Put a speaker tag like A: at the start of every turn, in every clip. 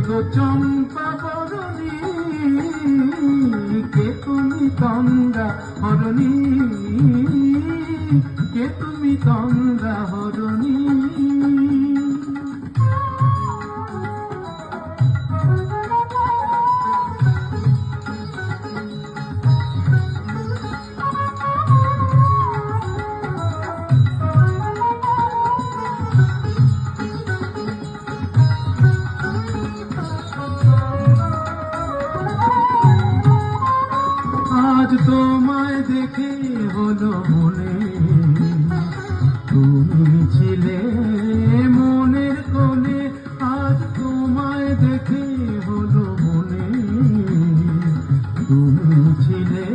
A: গো চম্পা বরণী, কে তুমি তন্দ্রা হরণী, কে তুমি তন্দ্রা হরণী। আজ তোমায় দেখে হলো মনে, তুমি ছিলে মনের কোণে। আজ তোমায় দেখে হলো মনে, তুমি ছিলে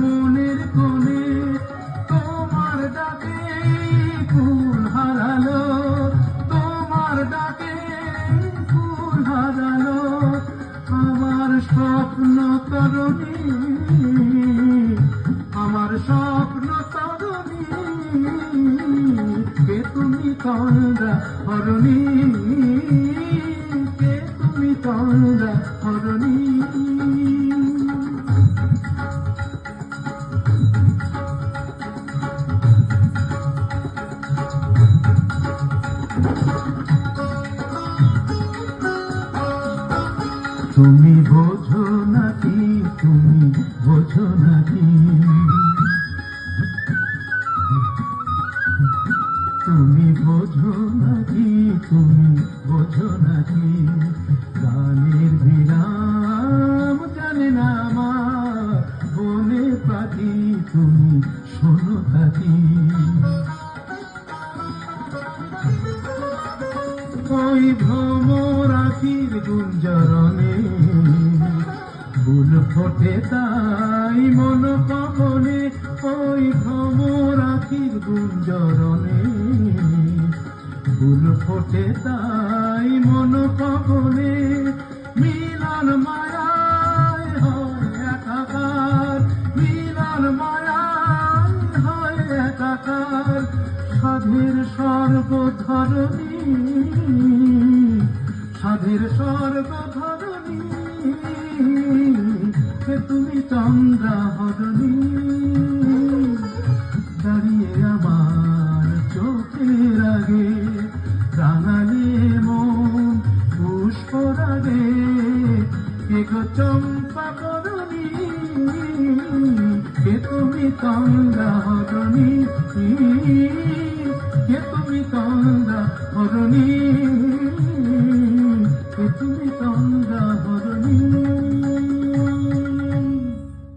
A: মনের কোণে। তোমার ডাকে ফুল হারালো, তোমার ডাকে ফুল হারালো আমার স্বপ্ন তরণী, আমার স্বপ্ন তরণী। কে তুমি তন্দ্রা হরণী, কে তুমি তন্দ্রা হরণী। তুমি বোঝো নাকি, তুমি বোঝো নাকি, তুমি বোঝো নাকি, তুমি বোঝো নাকি। গানের বিরাম জানে না আমার বনে পাখি, তুমি শোনো থাকি। ওই ভ্রমর আখির গুঞ্জরণে ফুল ফোটে তাই মন পবনে। ওই ভ্রমর আখির গুঞ্জরণে ফুল ফোটে তাই মন পবনে। মিলন মায়ায় হয় একাকার, মিলন মায়ায় হয় একাকার। সাধের সর্বধরণী, সাধের সর্বধরণী। কে তুমি তন্দ্রা হরণী, দাঁড়িয়ে আমার চোখের আগে রাঙালে মন পুষ্পরাগে। কে গো চম্পা বরণী, কে তুমি তন্দ্রা হরণী, কে তুমি তন্দ্রা হরণী।